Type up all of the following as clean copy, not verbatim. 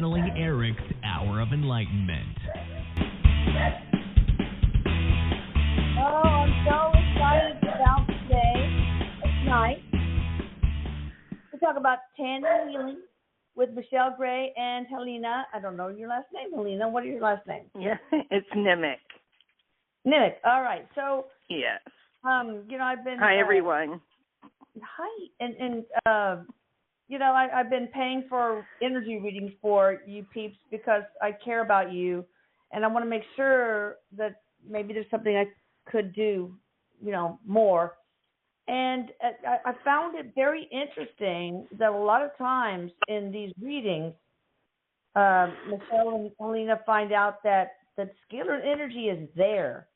channeling Erik's Hour of Enlightenment. Oh, I'm so excited about tonight. We talk about Tandem Healing with Michelle Gray and Helena. I don't know your last name, Helena. What is your last name? Yeah, it's Nimick. Nimick. All right. So, yes. I've been. Hi, everyone. Hi, and I've been paying for energy readings for you peeps because I care about you, and I want to make sure that maybe there's something I could do, more. And I found it very interesting that a lot of times in these readings, Michelle and Helena find out that the scalar energy is there.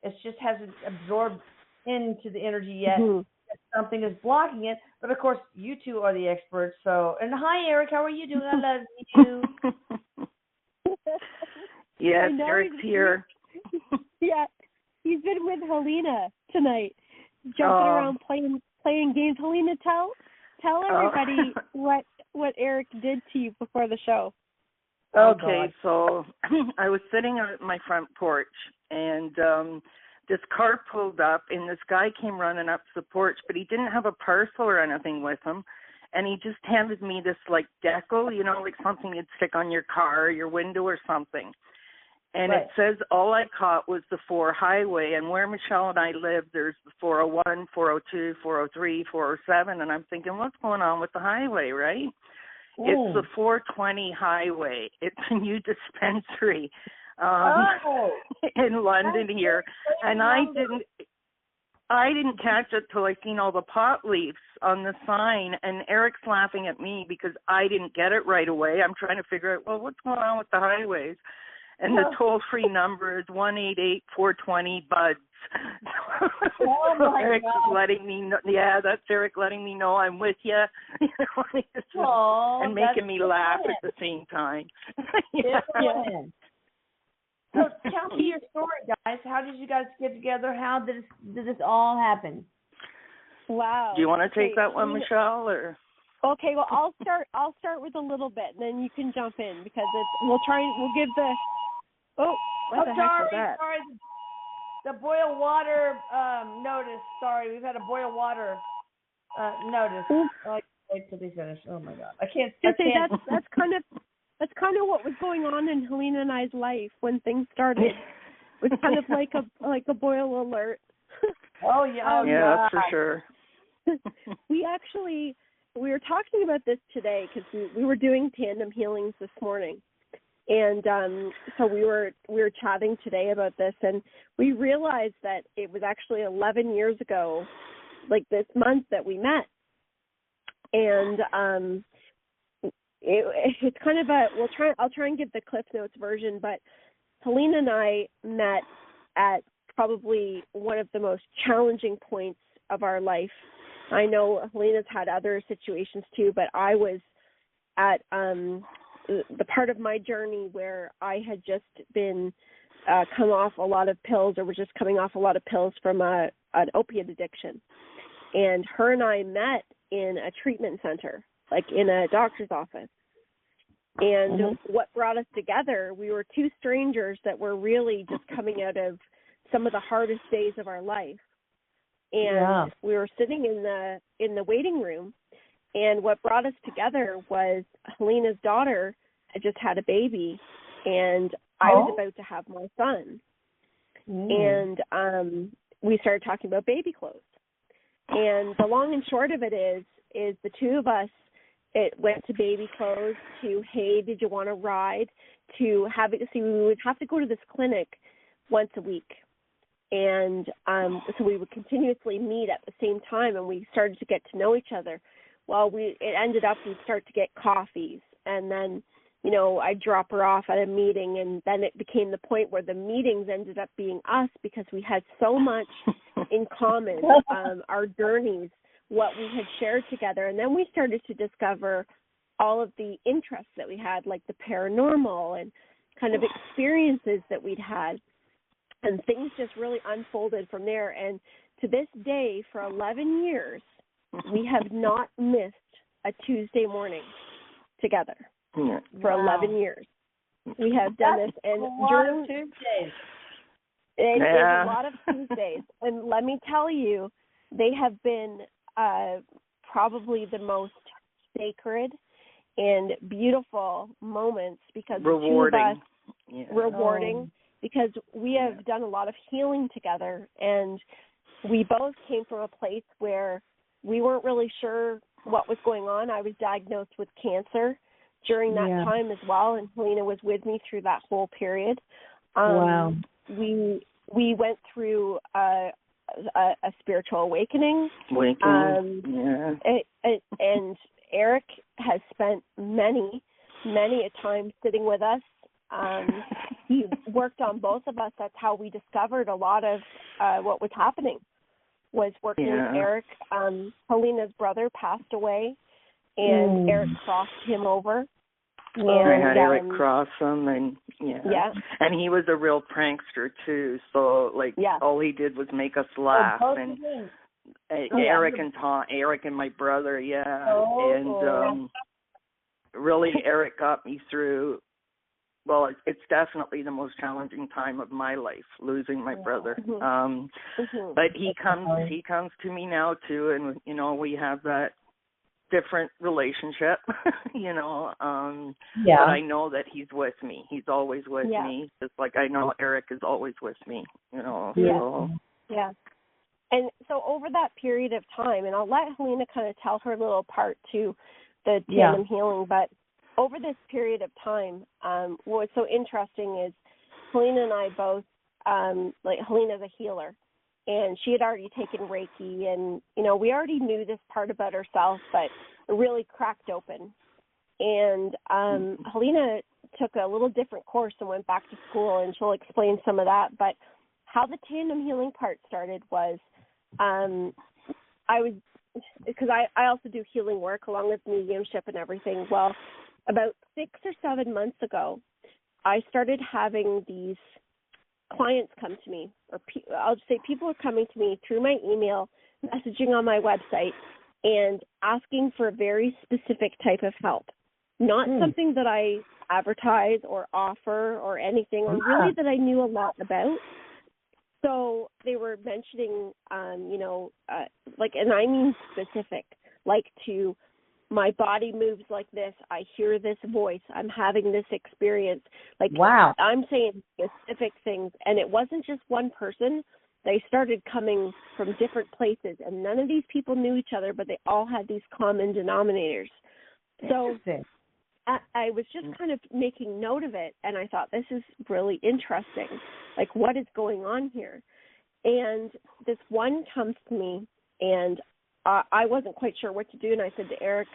It just hasn't absorbed into the energy yet. Mm-hmm. Something is blocking it. But, of course, you two are the experts. So, and hi, Erik. How are you doing? I love you. Yes, Erik's here. Yeah, he's been with Helena tonight, jumping around playing games. Helena, tell everybody what Erik did to you before the show. Okay, so I was sitting at my front porch, and this car pulled up, and this guy came running up to the porch, but he didn't have a parcel or anything with him, and he just handed me this, like, decal, like something you'd stick on your car or your window or something. And It says all I caught was the 4 highway, and where Michelle and I live, there's the 401, 402, 403, 407, and I'm thinking, what's going on with the highway, right? Ooh. It's the 420 highway. It's a new dispensary in London here, and I didn't catch it till I seen all the pot leaves on the sign, and Erik's laughing at me because I didn't get it right away. I'm trying to figure out, well, what's going on with the highways? And the toll-free number is 1-888-420-BUDS. Oh, my Erik's God. letting me know. Yeah, that's Erik letting me know I'm with you. And making me laugh at the same time. Yeah. So tell me your story, guys. How did you guys get together? How did this all happen? Wow. Do you want to take that one, Michelle, or? Okay, well, I'll start with a little bit, and then you can jump in because we'll give the. Oh, what the heck was that? Sorry, the boil water notice. Sorry, we've had a boil water notice. Wait till they finish. Oh my God, I can't. That's kind of what was going on in Helena and I's life when things started. It was kind of like a boil alert. Oh yeah, yeah, that's for sure. We were talking about this today because we were doing tandem healings this morning. And so we were chatting today about this, and we realized that it was actually 11 years ago, like this month, that we met. And it's kind of I'll try and give the Cliff Notes version, but Helena and I met at probably one of the most challenging points of our life. I know Helena's had other situations too, but I was at the part of my journey where I had just been come off a lot of pills, or was just coming off a lot of pills from an opiate addiction. And her and I met in a treatment center, like in a doctor's office. And what brought us together, we were two strangers that were really just coming out of some of the hardest days of our life. And we were sitting in the waiting room, and what brought us together was Helena's daughter had just had a baby, and I was about to have my son. And we started talking about baby clothes. And the long and short of it is the two of us, it went to baby clothes, to, hey, did you want to ride, to have it. See, we would have to go to this clinic once a week. And so we would continuously meet at the same time, and we started to get to know each other. Well, it ended up we'd start to get coffees, and then, I'd drop her off at a meeting, and then it became the point where the meetings ended up being us because we had so much in common, our journeys, what we had shared together. And then we started to discover all of the interests that we had, like the paranormal and kind of experiences that we'd had. And things just really unfolded from there. And to this day, for 11 years, we have not missed a Tuesday morning together. for 11 years. We have done this, and during Tuesdays. It is a lot of Tuesdays, and let me tell you, they have been probably the most sacred and beautiful moments because rewarding. Rewarding, because we have done a lot of healing together, and we both came from a place where we weren't really sure what was going on. I was diagnosed with cancer during that time as well, and Helena was with me through that whole period. Wow. We went through a spiritual awakening. And Erik has spent many a time sitting with us. He worked on both of us. That's how we discovered a lot of what was happening, was working with Erik. Helena's brother passed away, and Erik crossed him over. And, I had Erik cross him, and and he was a real prankster too. So all he did was make us laugh. And Erik and my brother, and really Erik got me through. Well, it's definitely the most challenging time of my life, losing my brother. But he comes to me now too, and we have that different relationship, but I know that he's with me. He's always with me, just like I know Erik is always with me, So. Yeah. And so over that period of time, and I'll let Helena kind of tell her little part to the Tandem Healing, but over this period of time, what's so interesting is Helena and I both, Helena's a healer, and she had already taken Reiki, and, we already knew this part about ourselves, but it really cracked open. And Helena took a little different course and went back to school, and she'll explain some of that. But how the Tandem Healing part started was because I also do healing work along with mediumship and everything. Well, about 6 or 7 months ago, I started having these clients come to me, or I'll just say people are coming to me through my email, messaging on my website, and asking for a very specific type of help. Not something that I advertise or offer or anything, or really that I knew a lot about. So they were mentioning, and I mean specific, to my body moves like this, I hear this voice, I'm having this experience. I'm saying specific things, and it wasn't just one person. They started coming from different places, and none of these people knew each other, but they all had these common denominators. So I was just kind of making note of it, and I thought, this is really interesting. What is going on here? And this one comes to me, and I wasn't quite sure what to do, and I said to Erik,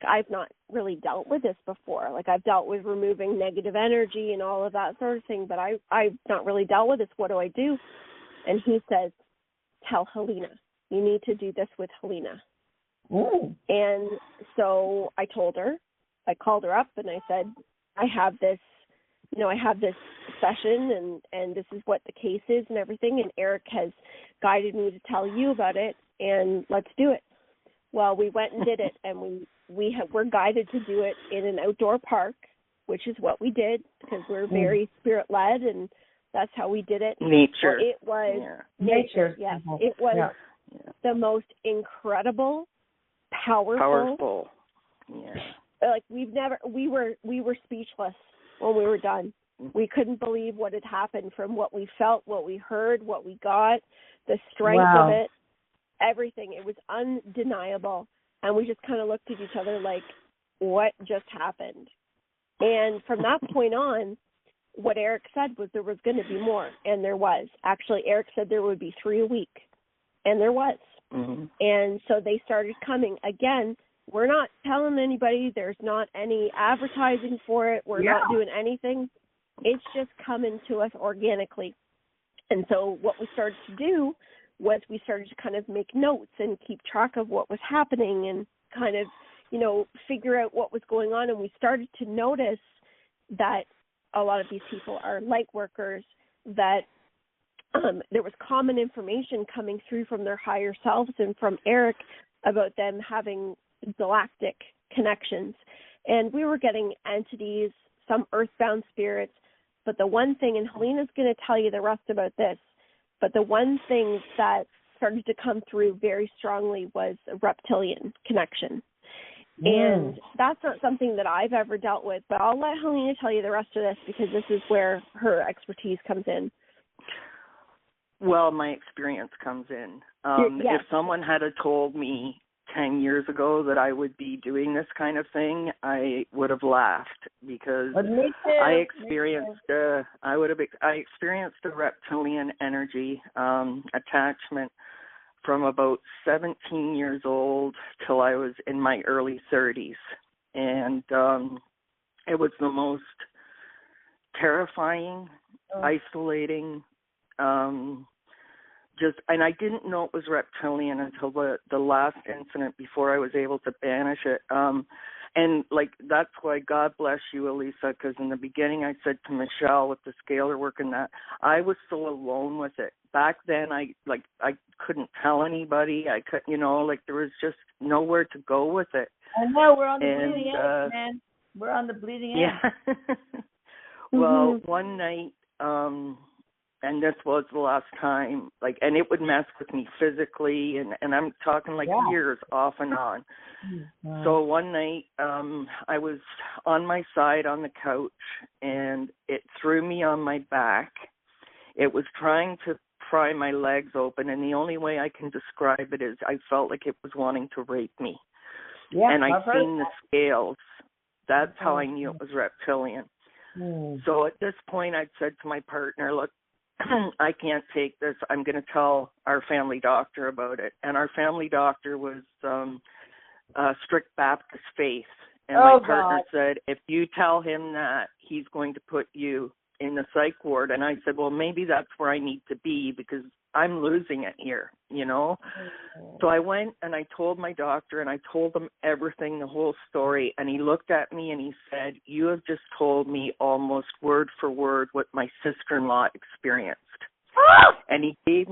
I've not really dealt with this before. I've dealt with removing negative energy and all of that sort of thing, but I've not really dealt with this. What do I do? And he says, tell Helena. You need to do this with Helena. And so I told her. I called her up, and I said, I have this session, and this is what the case is and everything, and Erik has guided me to tell you about it, and let's do it. Well, we went and did it, and we're guided to do it in an outdoor park, which is what we did, because we're very spirit-led, and that's how we did it. Nature. It was nature. Yes, it was the most incredible, powerful. Yeah. We were speechless when we were done. We couldn't believe what had happened, from what we felt, what we heard, what we got, the strength of it, everything. It was undeniable. And we just kind of looked at each other like, what just happened? And from that point on, what Erik said was there was going to be more, and there was. Actually, Erik said there would be 3 a week, and there was. And so they started coming. Again, we're not telling anybody. There's not any advertising for it. We're not doing anything. It's just coming to us organically. And so what we started to do was we started to kind of make notes and keep track of what was happening, and kind of, figure out what was going on. And we started to notice that a lot of these people are light workers, that there was common information coming through from their higher selves and from Erik about them having galactic connections. and we were getting entities, some earthbound spirits, but the one thing, and Helena's going to tell you the rest about this, but the one thing that started to come through very strongly was a reptilian connection. And that's not something that I've ever dealt with, but I'll let Helena tell you the rest of this because this is where her expertise comes in. Well, my experience comes in. Yes. If someone had told me 10 years ago that I would be doing this kind of thing, I would have laughed because I experienced I experienced a reptilian energy attachment from about 17 years old till I was in my early 30s. And it was the most terrifying, isolating, and I didn't know it was reptilian until the last incident before I was able to banish it. And that's why God bless you, Elisa, because in the beginning I said to Michelle with the scalar work and that, I was so alone with it. Back then I couldn't tell anybody. I couldn't, there was just nowhere to go with it. I know, we're on the bleeding edge, man. We're on the bleeding edge. Yeah. Well, one night, and this was the last time, and it would mess with me physically, and I'm talking years off and on. So one night, I was on my side on the couch, and it threw me on my back. It was trying to pry my legs open, and the only way I can describe it is I felt like it was wanting to rape me. Yeah, and I'd seen the scales. That's how I knew it was reptilian. So at this point, I'd said to my partner, look, I can't take this. I'm going to tell our family doctor about it. And our family doctor was strict Baptist faith. And my partner said, if you tell him that, he's going to put you in the psych ward. And I said, well, maybe that's where I need to be because I'm losing it here, So I went and I told my doctor and I told him everything, the whole story. And he looked at me and he said, you have just told me almost word for word what my sister-in-law experienced. And he gave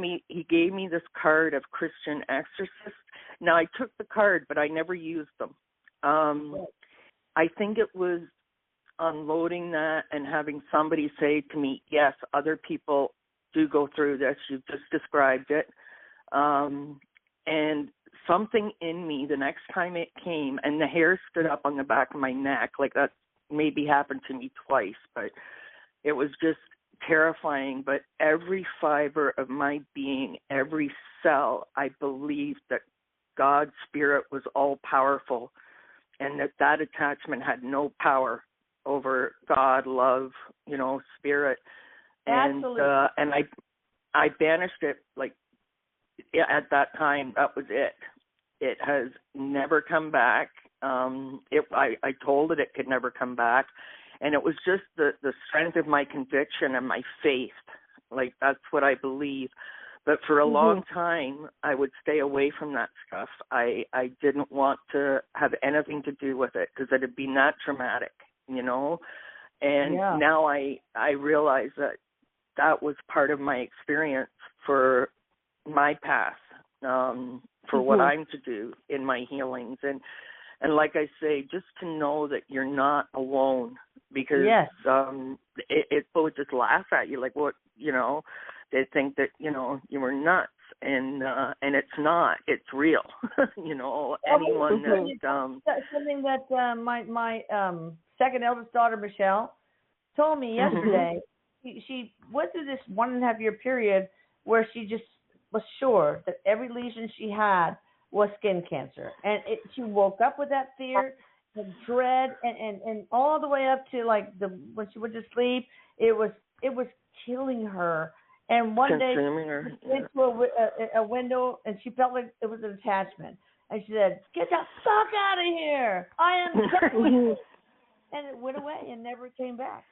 me this card of Christian exorcists. Now I took the card, but I never used them. I think it was unloading that and having somebody say to me, yes, other people do go through this. You've just described it. And something in me, the next time it came, and the hair stood up on the back of my neck, that maybe happened to me twice, but it was just terrifying. But every fiber of my being, every cell, I believed that God's spirit was all powerful and that attachment had no power over God, love, spirit. And I banished it at that time. That was it. It has never come back. I told it could never come back, and it was just the strength of my conviction and my faith. That's what I believe. But for a long time, I would stay away from that stuff. I didn't want to have anything to do with it because it had been that traumatic, And now I realize that was part of my experience for my path, for what I'm to do in my healings. And like I say, just to know that you're not alone because people would just laugh at you what, they think that, you were nuts. And it's not. It's real. Anyone that's something that my second eldest daughter, Michelle, told me yesterday. She went through this 1.5 year period where she just was sure that every lesion she had was skin cancer. And she woke up with that fear, the dread, and all the way up to when she went to sleep, it was killing her. And one day she went to a window and she felt like it was an attachment. And she said, get the fuck out of here. I am done. And it went away and never came back.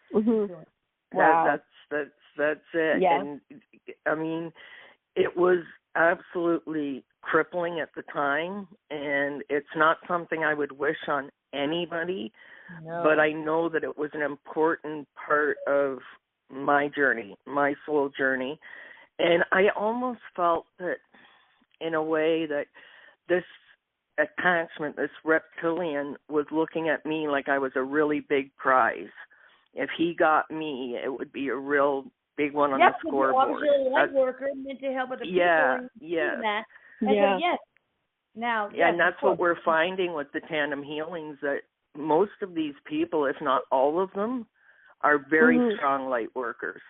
Wow. That's it. Yeah. And I mean, it was absolutely crippling at the time, and it's not something I would wish on anybody, but I know that it was an important part of my journey, my soul journey. And I almost felt that in a way that this attachment, this reptilian, was looking at me like I was a really big prize. If he got me, it would be a real big one on the scoreboard. Obviously, a light worker meant to help other people. That. And so, yes. Now, and that's what we're finding with the tandem healings, that most of these people, if not all of them, are very strong light workers,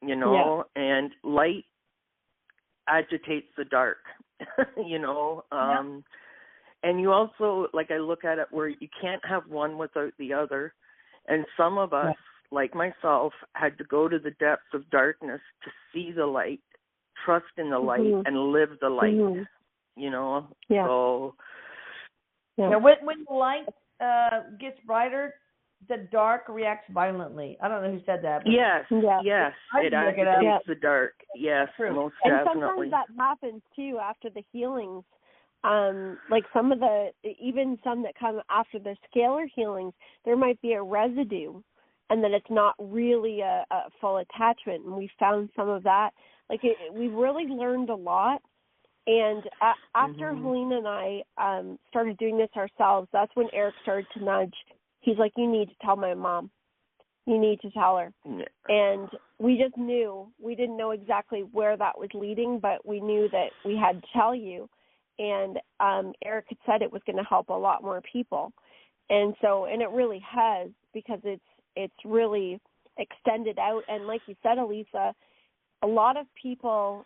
you know, and light agitates the dark, you know. And you also, like, I look at it where you can't have one without the other. And some of us, like myself, had to go to the depths of darkness to see the light, trust in the light, and live the light, you know. So, now, when the light gets brighter, the dark reacts violently. I don't know who said that. But yes, it agitates the dark. Yes, most definitely. And sometimes that happens too after the healings. Like some that come after the scalar healings, there might be a residue, and then it's not really a full attachment. And we found some of that. Like we've really learned a lot. And after Helena and I started doing this ourselves, that's when Erik started to nudge. He's like, you need to tell my mom. You need to tell her. Yeah. And we just knew. We didn't know exactly where that was leading, but we knew that we had to tell you. And Erik had said it was going to help a lot more people. And it really has, because it's really extended out. And like you said, Elisa, a lot of people,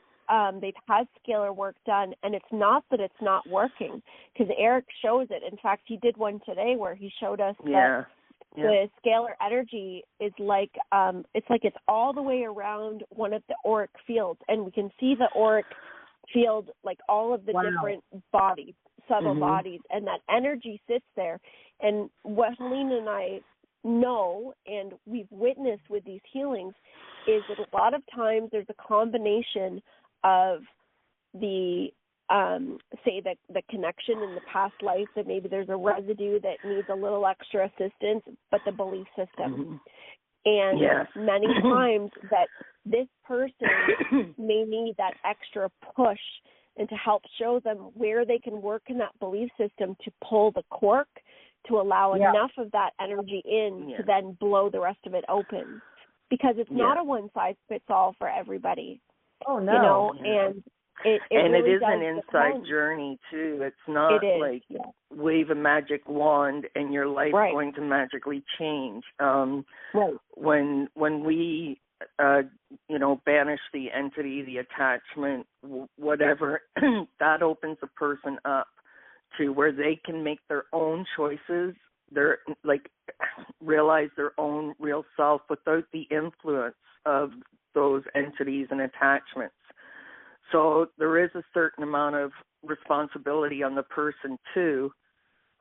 they've had scalar work done, and it's not that it's not working, because Erik shows it. In fact, he did one today where he showed us that the scalar energy is like, it's all the way around one of the auric fields, and we can see the auric field, like all of the different bodies, subtle bodies, and that energy sits there. And what Helena and I know, and we've witnessed with these healings, is that a lot of times there's a combination of the say the connection in the past life, that maybe there's a residue that needs a little extra assistance, but the belief system. And many times that this person may need that extra push, and to help show them where they can work in that belief system to pull the cork, to allow enough of that energy in to then blow the rest of it open. Because it's not a one-size-fits-all for everybody. Oh, no. You know, and it really is an inside journey, too. It's not like wave a magic wand and your life's going to magically change. When we, banish the entity, the attachment, whatever, that opens a person up to where they can make their own choices, realize their own real self without the influence of those entities and attachments. So there is a certain amount of responsibility on the person too,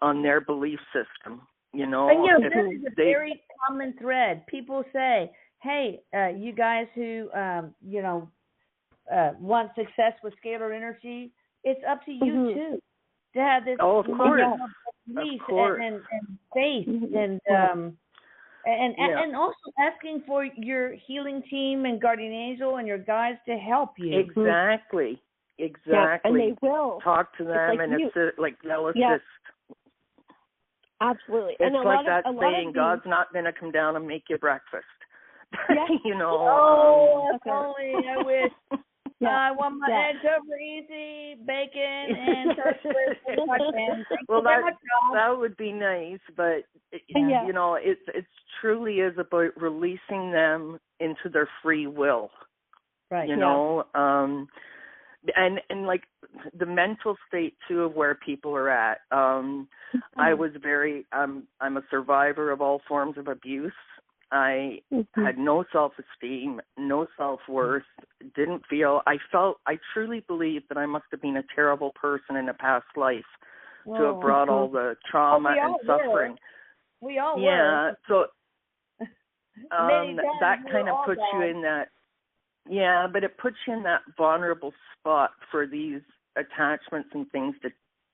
on their belief system. You know, and this is a very common thread. People say, "Hey, you guys who want success with scalar energy, it's up to you too to have this belief and faith and also asking for your healing team and guardian angel and your guides to help you." Exactly. And they will talk to them, they'll assist. Absolutely. It's and like that saying, God's not going to come down and make you breakfast. You know. Oh, only I wish. I want my eggs over easy, bacon, and toast. Well, that would be nice, but you know, it truly is about releasing them into their free will. Right. You know, and like the mental state too of where people are at. I was I'm a survivor of all forms of abuse. I had no self-esteem, no self-worth, I truly believed that I must have been a terrible person in a past life to have brought all the trauma and suffering. We all were. Yeah, so that kind of puts you in that, but it puts you in that vulnerable spot for these attachments and things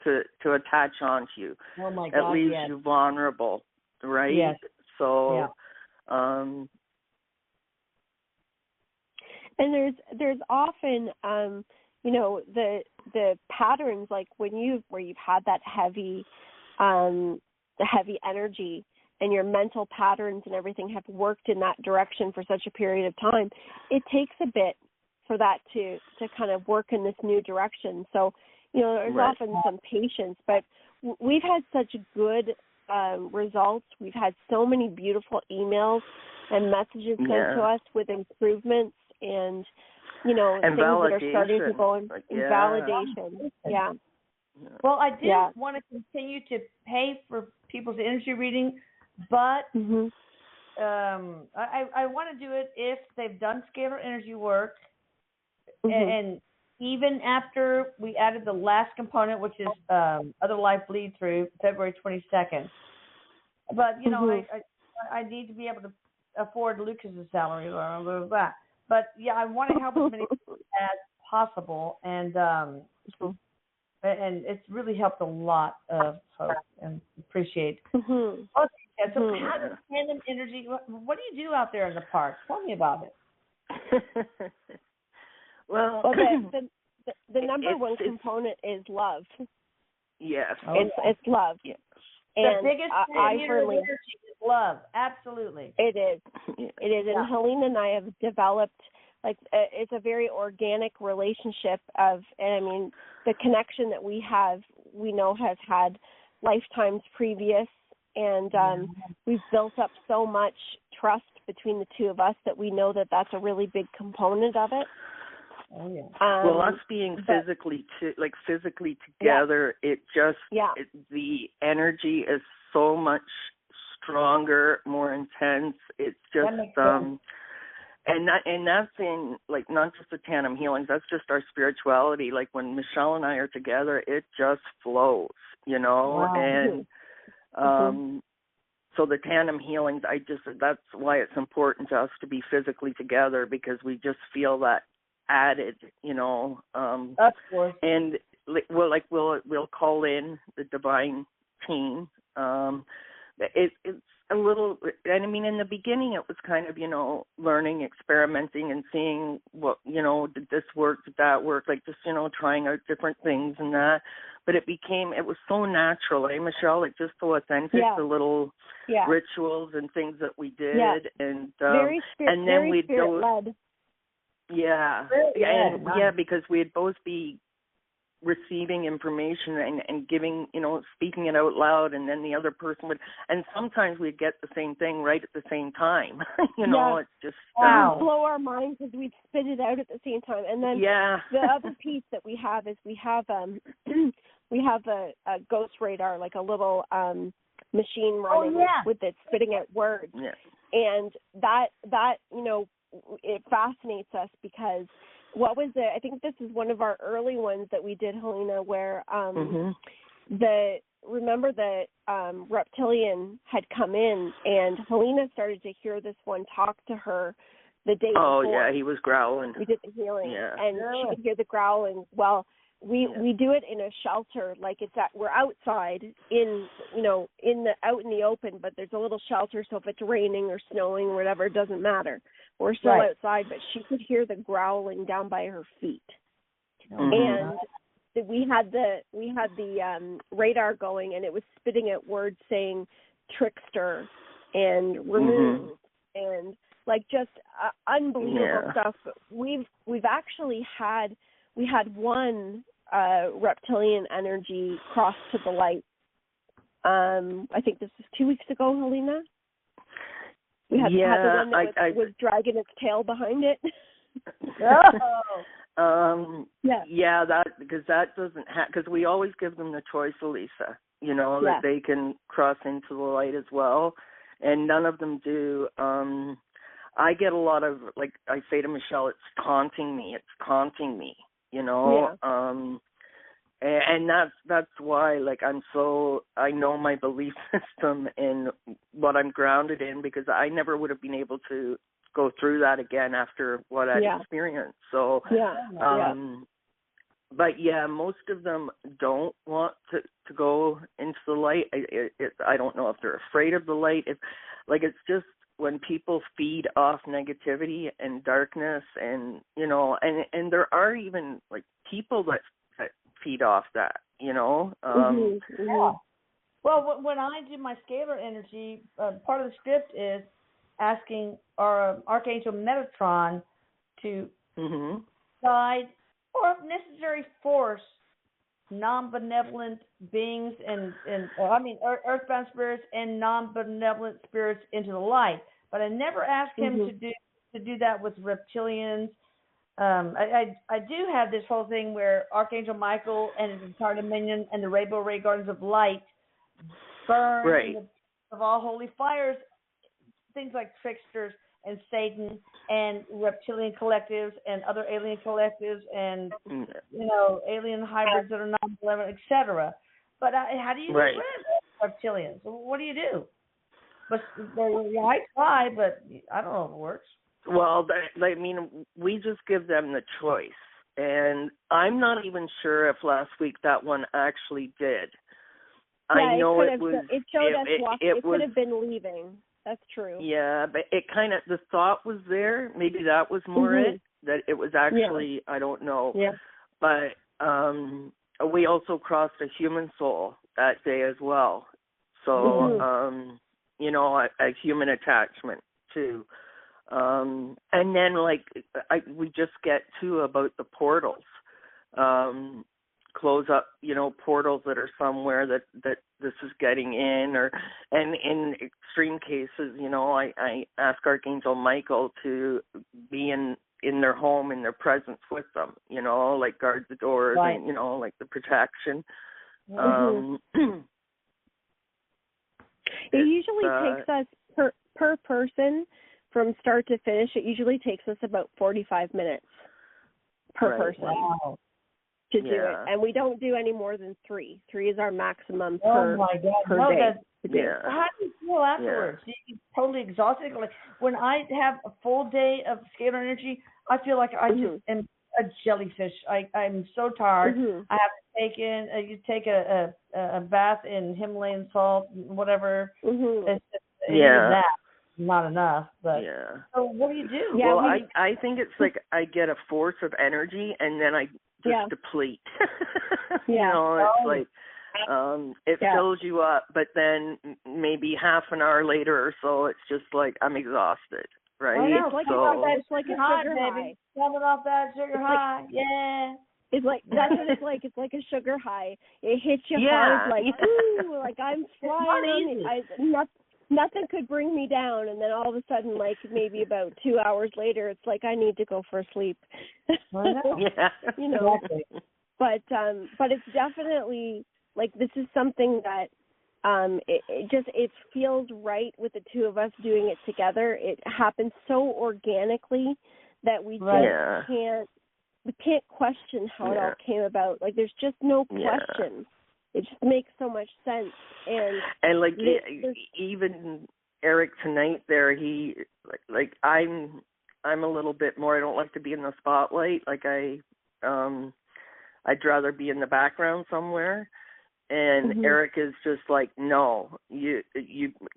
to attach onto you. Oh my God, it leaves you vulnerable, right? Yes. So... and there's often the the patterns, like where you've had that heavy, the heavy energy, and your mental patterns and everything have worked in that direction for such a period of time, it takes a bit for that to kind of work in this new direction. So, there's often some patience, but we've had such good results. We've had so many beautiful emails and messages sent to us with improvements and, and things that are starting to go in validation. Yeah. Well, I do want to continue to pay for people's energy reading, but I want to do it if they've done scalar energy work, and even after we added the last component, which is Other Life Bleed Through, February 22nd. But, I need to be able to afford Lucas's salary, blah, blah, blah, blah. But, I want to help as many people as possible, and it's really helped a lot of folks, and appreciate. Okay, so Tandem Energy, what do you do out there in the park? Tell me about it. Well, the number one component is love. Yes. It's love. Yes. And the biggest energy is love. Absolutely. It is. It is. And Helena and I have developed, it's a very organic relationship the connection that we have, we know has had lifetimes previous, and we've built up so much trust between the two of us that we know that that's a really big component of it. Oh, yeah. Well, us being physically together, it just the energy is so much stronger, more intense. It's just and that's in not just the Tandem Healings. That's just our spirituality. Like when Michelle and I are together, it just flows, Wow. And so the Tandem Healings, that's why it's important to us to be physically together, because we just feel that added, Of course. And we'll call in the divine team. It's a little, and in the beginning it was kind of, learning, experimenting, and seeing what, did this work, did that work, just, trying out different things and that. But it was so natural, Michelle? Just so authentic, the little rituals and things that we did. Yeah. And very spirit-led. Yeah. Because we'd both be receiving information and giving, speaking it out loud, and then the other person would, and sometimes we'd get the same thing right at the same time. It's just blow our minds as we'd spit it out at the same time. And then the other piece that we have is we have a ghost radar, like a little machine running with it spitting out words. Yeah. And that it fascinates us because I think this is one of our early ones that we did, Helena, where remember the reptilian had come in, and Helena started to hear this one talk to her the day before. Oh, yeah, he was growling. We did the healing, and she could hear the growling. Well, we do it in a shelter, we're outside out in the open, but there's a little shelter, so if it's raining or snowing or whatever, it doesn't matter. We're still outside, but she could hear the growling down by her feet. And we had the radar going, and it was spitting out words saying trickster and remove and just unbelievable stuff. We've actually had one reptilian energy cross to the light. I think this was 2 weeks ago, Helena. We had the one that was dragging its tail behind it. Because that doesn't because we always give them the choice, Elisa, that they can cross into the light as well, and none of them do. I get a lot of, I say to Michelle, it's taunting me, and that's why, I know my belief system and what I'm grounded in, because I never would have been able to go through that again after what I experienced. So, but most of them don't want to go into the light. I don't know if they're afraid of the light. It's just when people feed off negativity and darkness, and and there are even people that feed off that, you know. Yeah. Well, when I do my scalar energy, part of the script is asking our Archangel Metatron to guide or, if necessary, force non-benevolent beings and earthbound spirits and non-benevolent spirits into the light. But I never ask him to do that with reptilians. I do have this whole thing where Archangel Michael and his entire dominion and the Rainbow Ray Gardens of Light burn of all holy fires, things like tricksters and Satan and reptilian collectives and other alien collectives and alien hybrids that are non-benevolent, etc. But how do you get rid of reptilians? What do you do? But I try, but I don't know if it works. Well, I mean, we just give them the choice, and I'm not even sure if last week that one actually did. Yeah, I know it showed us walking. It could have been leaving. That's true. Yeah, but it kind of, the thought was there. Maybe that was more it, that it was actually, I don't know. Yeah. But we also crossed a human soul that day as well. So, a human attachment too. And then we just get to about the portals. Close up, portals that are somewhere that this is getting in, and in extreme cases, I ask Archangel Michael to be in their home, in their presence with them, like guard the doors, and, like the protection. It usually takes us per person from start to finish. It usually takes us about 45 minutes per person. Wow. To do it, and we don't do any more than 3. 3 is our maximum per day. How do you feel afterwards? Do you get totally exhausted? Like when I have a full day of scalar energy, I feel like I just am a jellyfish. I'm so tired. I have to take a bath in Himalayan salt, whatever. It's that. Not enough, but so what do you do? Well, I think it's like I get a force of energy and then I just deplete. It's like it fills you up, but then maybe half an hour later or so, it's just like I'm exhausted, right? It's like it's like a sugar high. Coming off that sugar high, It's like that's what it's like. It's like a sugar high. It hits you hard, like ooh, like I'm flying. Nothing could bring me down, and then all of a sudden, like maybe about 2 hours later, it's like I need to go for a sleep. Exactly. But it's definitely like this is something that it feels right with the two of us doing it together. It happens so organically that we just can't question how it all came about. Like there's just no question. It just makes so much sense, and like even Erik tonight there, he like I'm a little bit more. I don't like to be in the spotlight. Like I'd rather be in the background somewhere. And Erik is just like, no, you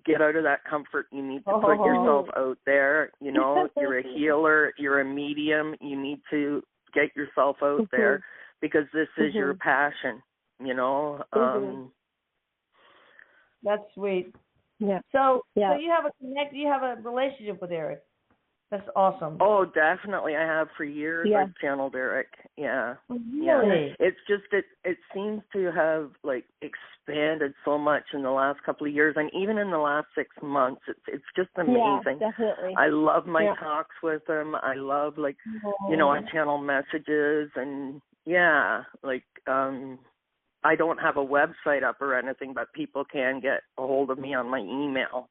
get out of that comfort. You need to put yourself out there. You're a healer. You're a medium. You need to get yourself out there because this is your passion. That's sweet. Yeah. So you have a relationship with Erik. That's awesome. Oh, definitely. I have for years. Yeah. I've channeled Erik. Yeah. Really? Yeah. It's just it seems to have like expanded so much in the last couple of years, and even in the last 6 months. It's just amazing. Yeah, definitely. I love my talks with him. I love I channel messages and I don't have a website up or anything, but people can get a hold of me on my email.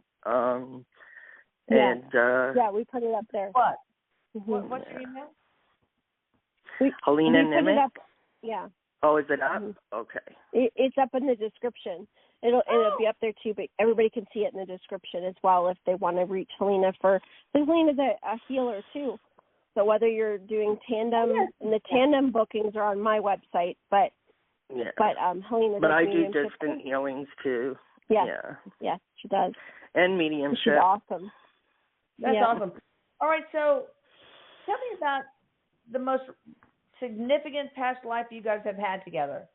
We put it up there. What? What's your email? helenanimick. Yeah. Oh, is it up? Okay. It's up in the description. It'll be up there too, but everybody can see it in the description as well if they want to reach Helena Helena's a healer too. So whether you're doing tandem, and the tandem bookings are on my website, but Helena. But I do distant healings too. Yes, she does. And mediumship. She's awesome. That's awesome. All right, so tell me about the most significant past life you guys have had together?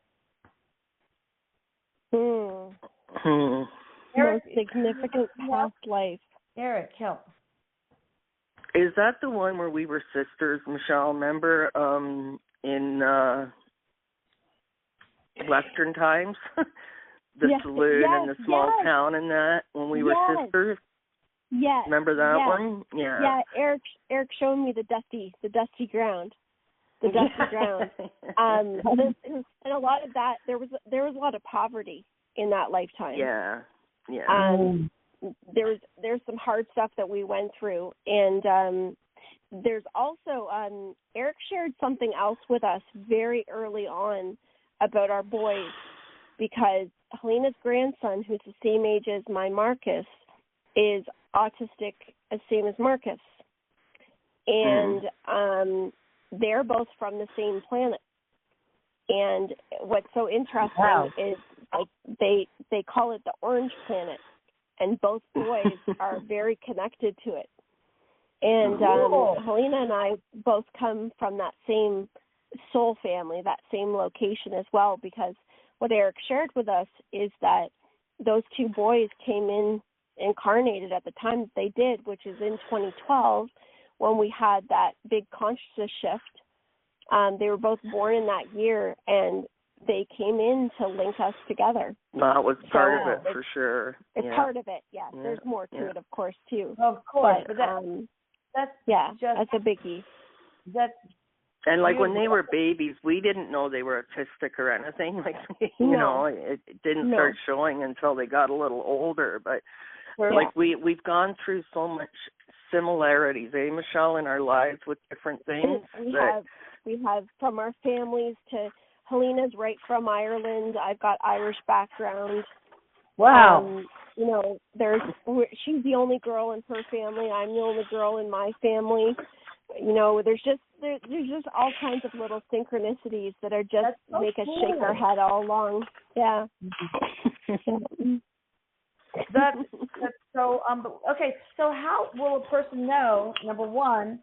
Most significant past life. Eric, help. Is that the one where we were sisters, Michelle? Remember in Western Times? The saloon in the small town and that, when we were sisters? Yes. Remember that one? Yeah. Yeah, Erik showed me the dusty ground. The dusty ground. And a lot of that, there was a lot of poverty in that lifetime. Yeah. There's some hard stuff that we went through, and there's also Erik shared something else with us very early on about our boys, because Helena's grandson, who's the same age as my Marcus, is autistic as same as Marcus, and they're both from the same planet. And what's so interesting is they call it the orange planet, and both boys are very connected to it. And Helena and I both come from that same soul family, that same location as well, because what Erik shared with us is that those two boys came in incarnated at the time that they did, which is in 2012, when we had that big consciousness shift. They were both born in that year, and they came in to link us together. That was part of it, for sure. It's part of it, yes. Yeah. There's more to it, of course, too. Of course. But that's a biggie. And like when they were babies, we didn't know they were autistic or anything. Like, you know, it didn't start showing until they got a little older. But like we've gone through so much similarities, Michelle, in our lives with different things. We have from our families to Helena's right from Ireland. I've got Irish background. Wow. You know, she's the only girl in her family. I'm the only girl in my family. You know, there's just all kinds of little synchronicities that are just make us shake our head all along. Yeah. That's so okay. So how will a person know, number one,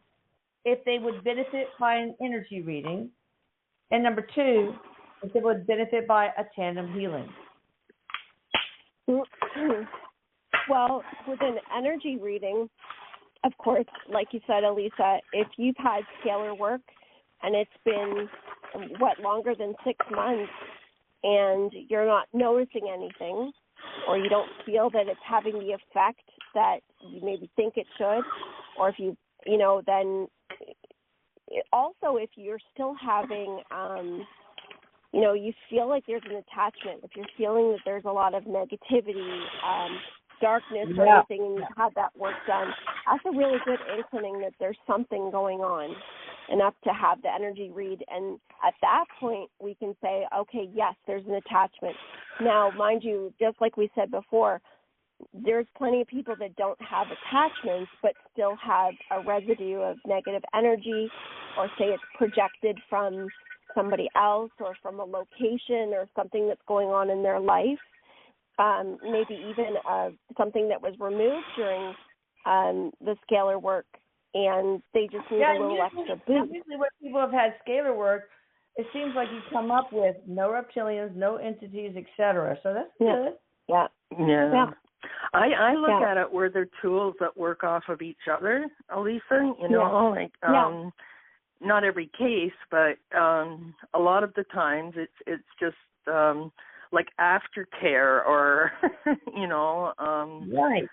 if they would benefit by an energy reading, and number two, if they would benefit by a tandem healing? Well, with an energy reading, of course, like you said, Elisa, if you've had scalar work and it's been, longer than 6 months, and you're not noticing anything, or you don't feel that it's having the effect that you maybe think it should, or if then also if you're still having, you feel like there's an attachment, if you're feeling that there's a lot of negativity, darkness or anything, and you've had that work done, that's a really good inkling that there's something going on, enough to have the energy read. And at that point, we can say, okay, yes, there's an attachment. Now, mind you, just like we said before, there's plenty of people that don't have attachments but still have a residue of negative energy, or say it's projected from somebody else or from a location or something that's going on in their life. Maybe even something that was removed during the scalar work, and they just need a little extra boost. Usually when people have had scalar work, it seems like you come up with no reptilians, no entities, etc. So that's good. Yeah. I look at it where they're tools that work off of each other, Elisa. Not every case, but a lot of the times it's just like aftercare, or right.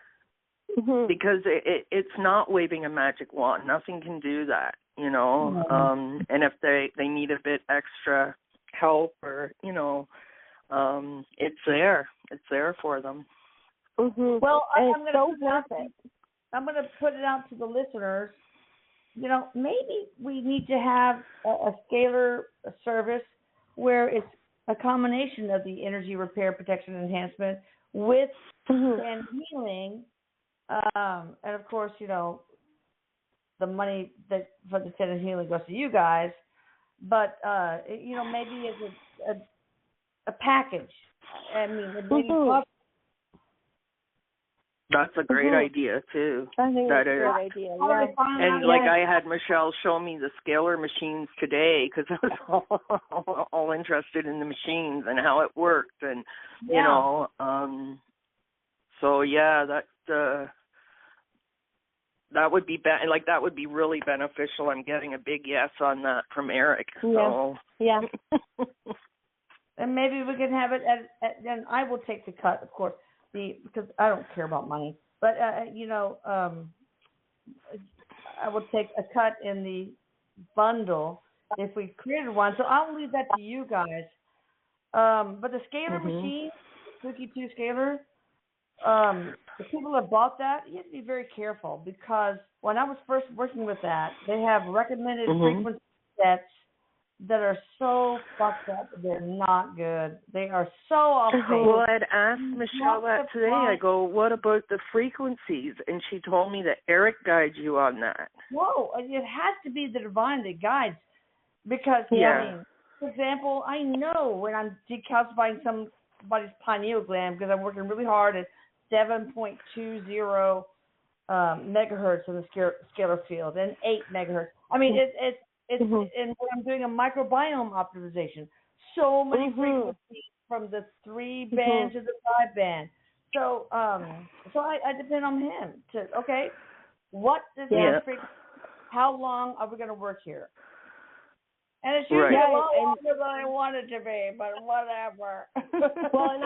Because it's not waving a magic wand. Nothing can do that, and if they need a bit extra help, or it's there for them. Well, I'm going to put it out to the listeners. Maybe we need to have a scalar service where it's a combination of the energy repair, protection, enhancement with and healing, and of course, the money that for the tandem healing goes to you guys. But maybe it's a package. I mean, That's a great idea too. I think that's a is. great idea. Yeah. And like I had Michelle show me the scalar machines today because I was all interested in the machines and how it worked, and you know, so yeah, that would be that would be really beneficial. I'm getting a big yes on that from Erik. So. Yeah. And maybe we can have it and I will take the cut, of course, because I don't care about money. But you know, I will take a cut in the bundle if we created one. So I'll leave that to you guys. But the scalar machine, 52 scalar, the people that bought that, you have to be very careful because when I was first working with that, they have recommended frequency sets that are so fucked up. They're not good. They are so off base. Well, I'd asked Michelle that today. I go, what about the frequencies? And she told me that Erik guides you on that. No, it has to be the divine that guides. Because, I mean, for example, I know when I'm decalcifying somebody's pineal gland because I'm working really hard at 7.20 megahertz in the scalar field and 8 megahertz. I mean, it's and when I'm doing a microbiome optimization, so many frequencies from the 3 band to the 5 band. So, so I depend on him to what is that frequency? How long are we going to work here? And it's usually a lot longer than I want it to be, but whatever. Well, and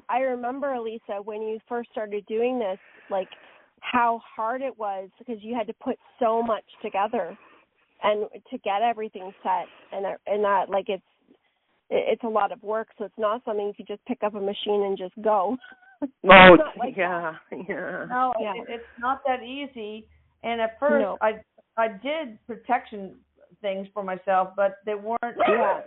I remember, Elisa, when you first started doing this, like how hard it was because you had to put so much together. And to get everything set, and that like it's a lot of work. So it's not something you could just pick up a machine and just go. No, it's not that easy. And at first, I did protection things for myself, but they weren't. I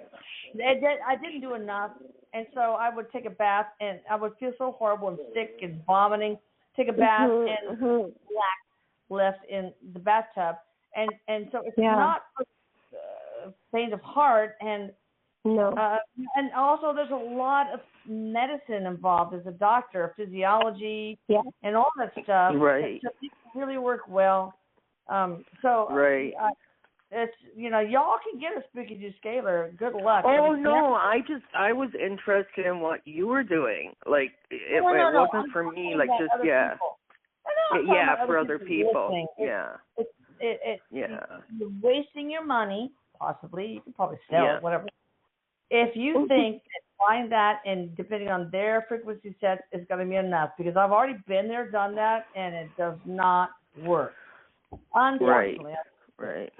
didn't do enough, and so I would take a bath, and I would feel so horrible and sick and vomiting. Take a bath and black left in the bathtub. And so it's not for faint of heart, and and also there's a lot of medicine involved as a doctor, physiology, and all that stuff. Right. So it can really work well. It's y'all can get a spooky do scalar. Good luck. Oh no, I was interested in what you were doing. Like it wasn't for me. Like just for other people. You're wasting your money, possibly. You can probably sell it, whatever. If you think that buying that and depending on their frequency sets is going to be enough, because I've already been there, done that, and it does not work. Unfortunately. Right.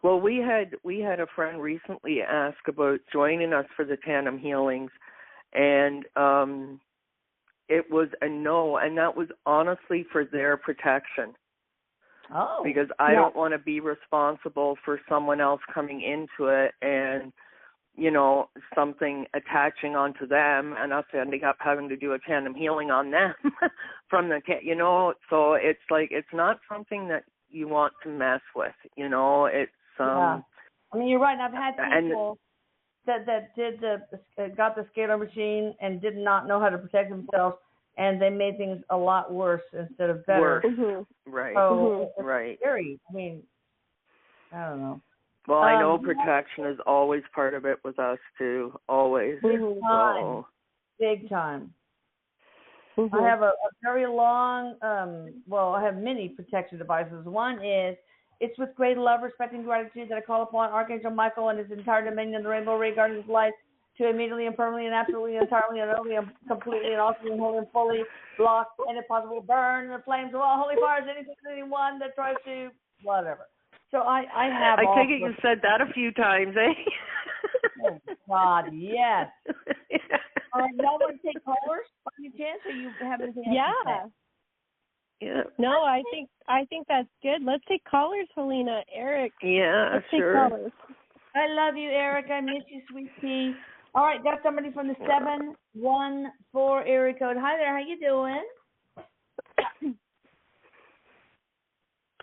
Well, we had a friend recently ask about joining us for the Tandem Healings, and it was a no, and that was honestly for their protection. Oh, because I don't want to be responsible for someone else coming into it and, something attaching onto them and us ending up having to do a tandem healing on them from the, so it's like, it's not something that you want to mess with, it's, I mean, you're right. I've had people that did got the scalar machine and did not know how to protect themselves. And they made things a lot worse instead of better. Right. So it's scary. I mean, I don't know. Well, I know protection is always part of it with us too. Always. Big time. I have a very long. I have many protection devices. One is it's with great love, respect, and gratitude that I call upon Archangel Michael and his entire dominion of the rainbow regarding his life, to immediately and permanently and absolutely and entirely and utterly and completely and ultimately and wholly and fully block and if possible burn the flames of all holy fires anyone that tries to whatever. So I have. I take it you said that a few times, eh? Oh God, yes. All right, y'all want to take callers by any chance, or you have anything else to say? Yeah. No, I think that's good. Let's take callers, Helena. Erik. Yeah, let's sure. Take callers. I love you, Erik. I miss you, sweet pea. All right, got somebody from the 714 area code. Hi there, how you doing?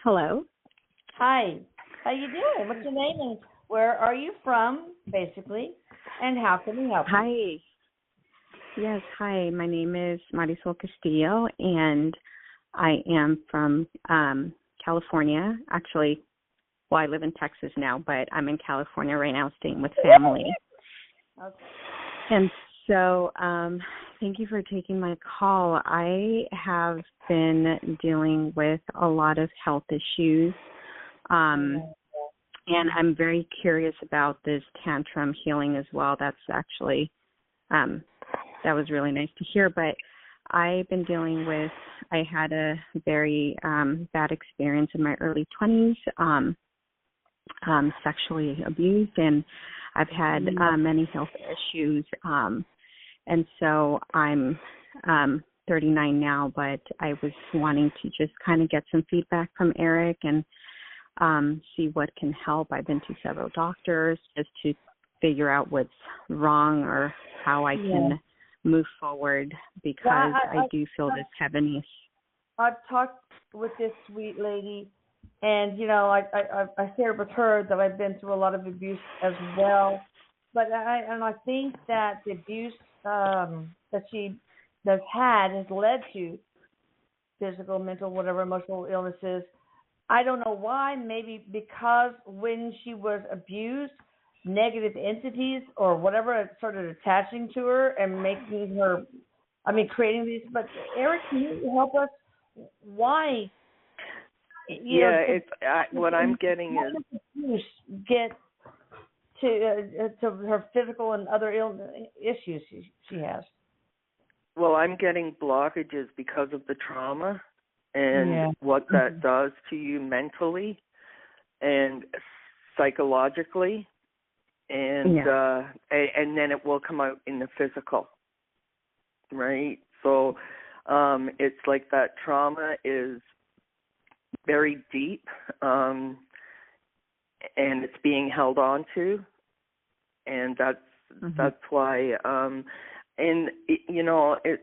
Hello. Hi. How you doing? What's your name and where are you from, basically? And how can we help you? Hi. Yes, hi. My name is Marisol Castillo, and I am from California. Actually, well, I live in Texas now, but I'm in California right now staying with family. Okay. And so thank you for taking my call. I have been dealing with a lot of health issues, and I'm very curious about this tantrum healing as well. That's actually that was really nice to hear. But I've been dealing with, I had a very bad experience in my early 20s, sexually abused, and I've had many health issues. And so I'm 39 now, but I was wanting to just kind of get some feedback from Erik and see what can help. I've been to several doctors just to figure out what's wrong or how I can move forward, because I do feel this heaviness. I've talked with this sweet lady, and I shared with her that I've been through a lot of abuse as well. But I think that the abuse that she has had has led to physical, mental, whatever emotional illnesses. I don't know why. Maybe because when she was abused, negative entities or whatever started attaching to her and making her, creating these. But Erik, can you help us? Why? What I'm getting is get to her physical and other issues she has. Well, I'm getting blockages because of the trauma and what that does to you mentally and psychologically, and then it will come out in the physical, right? So it's like that trauma is very deep, and it's being held on to, and that's why. And it's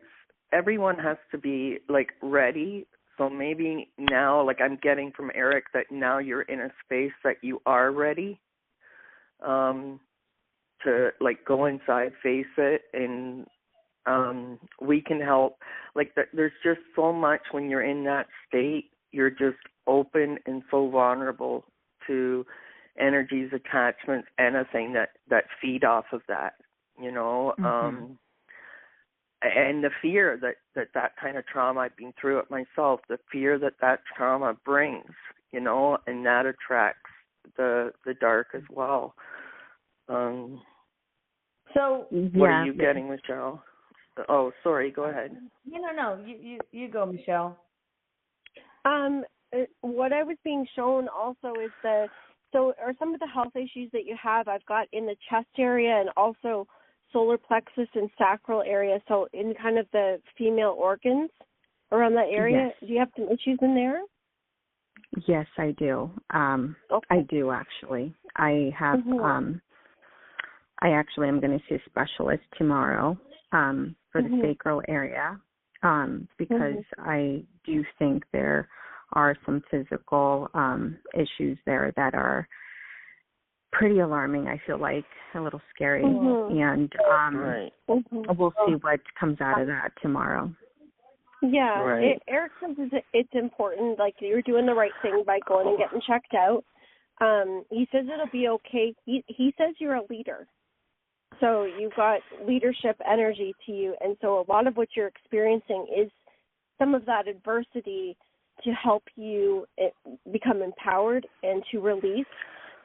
everyone has to be like ready. So maybe now, like I'm getting from Erik, that now you're in a space that you are ready to like go inside, face it, and we can help. Like there's just so much when you're in that state. You're just open and so vulnerable to energies, attachments, anything that feed off of that, and the fear that kind of trauma, I've been through it myself, the fear that trauma brings, and that attracts the dark as well. So what are you getting, Michelle? Oh, sorry, go ahead. No, you go, Michelle. What I was being shown also is are some of the health issues that you have, I've got in the chest area and also solar plexus and sacral area, so in kind of the female organs around that area. Yes. Do you have some issues in there? Yes, I do. Okay. I do, actually. I have, I actually am going to see a specialist tomorrow for the sacral area because I do think there are some physical issues there that are pretty alarming. I feel like a little scary, and we'll see what comes out of that tomorrow. Yeah, right. Erik says it's important. Like, you're doing the right thing by going and getting checked out. He says it'll be okay. He says you're a leader, so you've got leadership energy to you, and so a lot of what you're experiencing is some of that adversity to help you become empowered and to release.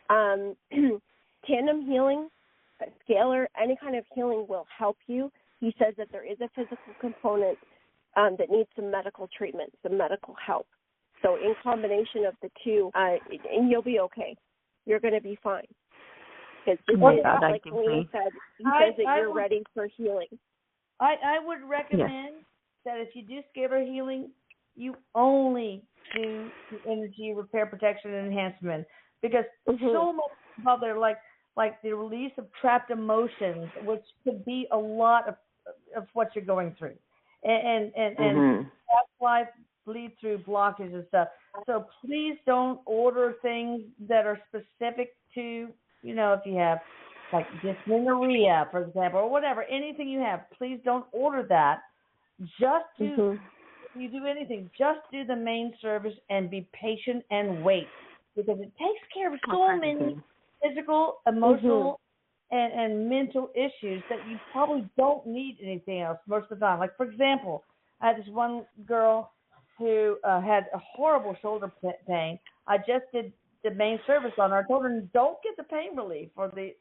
Tandem healing, scalar, any kind of healing will help you. He says that there is a physical component that needs some medical treatment, some medical help. So in combination of the two, and you'll be okay. You're going to be fine. Because like Helena said, he says that you're ready for healing. I would recommend that if you do scalar healing, you only do the energy repair, protection, and enhancement. Because so much about there, like the release of trapped emotions, which could be a lot of what you're going through, and past life bleed through blockages and stuff. So please don't order things that are specific to, if you have like dysmenorrhea, for example, or whatever, anything you have, please don't order that. Just do, if you do anything, just do the main service and be patient and wait, because it takes care of so many physical, emotional, and mental issues that you probably don't need anything else most of the time. Like, for example, I had this one girl who had a horrible shoulder pain. I just did the main service on her. I told her, don't get the pain relief or the,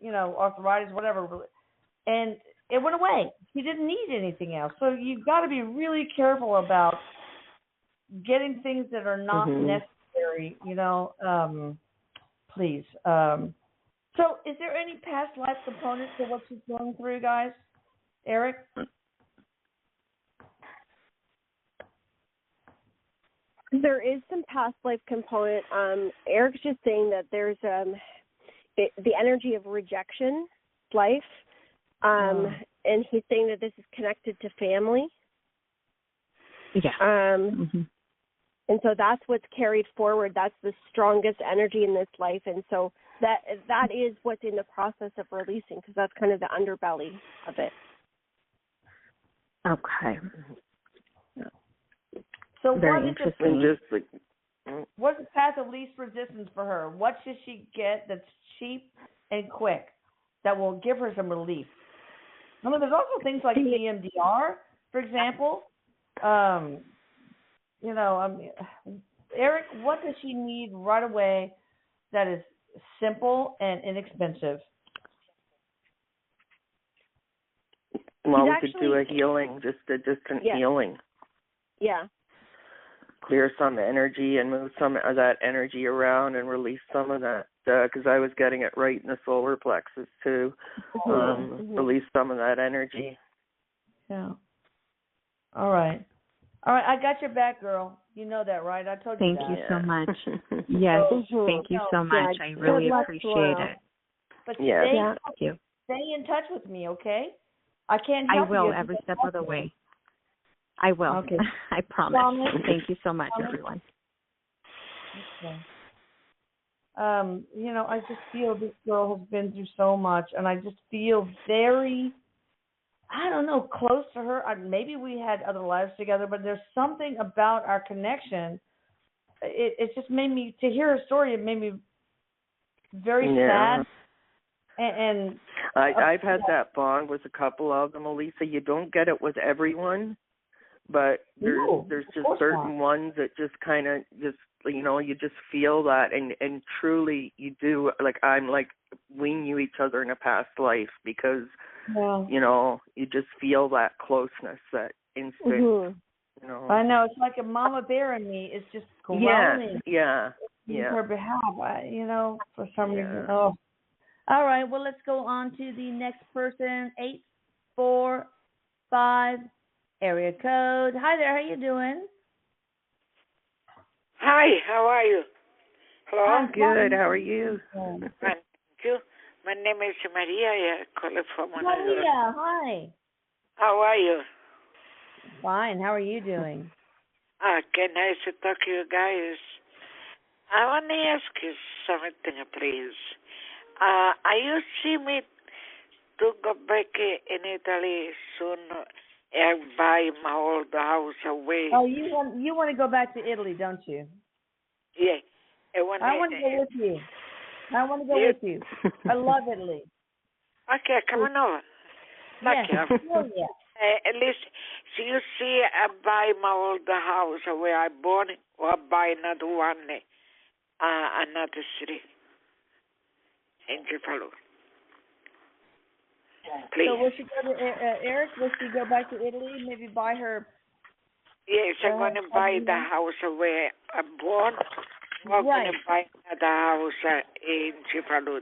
arthritis, whatever. And it went away. She didn't need anything else. So you've got to be really careful about getting things that are not necessary, please. So is there any past life component to what she's going through, guys? Erik? There is some past life component. Erik's just saying that there's the energy of rejection, life, and he's saying that this is connected to family. Yeah. And so that's what's carried forward. That's the strongest energy in this life, and so that is what's in the process of releasing, because that's kind of the underbelly of it. Okay. So very interesting. What's the path of least resistance for her? What should she get that's cheap and quick that will give her some relief? I mean, there's also things like EMDR, for example. Erik, what does she need right away that is simple and inexpensive? Well, we could do a healing, just a distant healing. Yeah. Clear some energy and move some of that energy around and release some of that, because I was getting it right in the solar plexus too. Release some of that energy. Yeah. All right. I got your back, girl. You know that, right? I told you that. Thank you so much. Yes, thank you so much. I really appreciate it. But stay in touch with me, okay? I can't help you. I will every step of the way. I will. Okay. I promise. Thank you so much, everyone. Okay. I just feel this girl has been through so much, and I just feel very, close to her. Maybe we had other lives together, but there's something about our connection. It just made me, to hear her story, it made me very sad. And I've had that bond with a couple of them, Elisa. You don't get it with everyone, but there's just certain ones that just kind of you just feel that, and truly you do. Like we knew each other in a past life, because you just feel that closeness, that instant. I know, it's like a mama bear in me. It's just growing. Yeah. Her behalf. For some reason. Oh. All right. Well, let's go on to the next person. 845 area code. Hi there. How you doing? Hi. How are you? Hello. I'm good. How are you? Thank you. My name is Maria. I call from Maria. Hi. How are you? Fine. How are you doing? Okay. Nice to talk to you guys. I want to ask you something, please. Are you see me to go back in Italy soon and buy my old house away? Oh, you want to go back to Italy, don't you? Yeah. I want to go with you. I want to go with you. I love Italy. Okay, come on over. Yeah. At least, so you see, I buy my old house where I born, or buy another one, another city. In Buffalo. Please. So will she go to Erik? Will she go back to Italy? Maybe buy her? Yes, I'm going to buy the house where I'm born. I'm going to buy another house in Buffalo.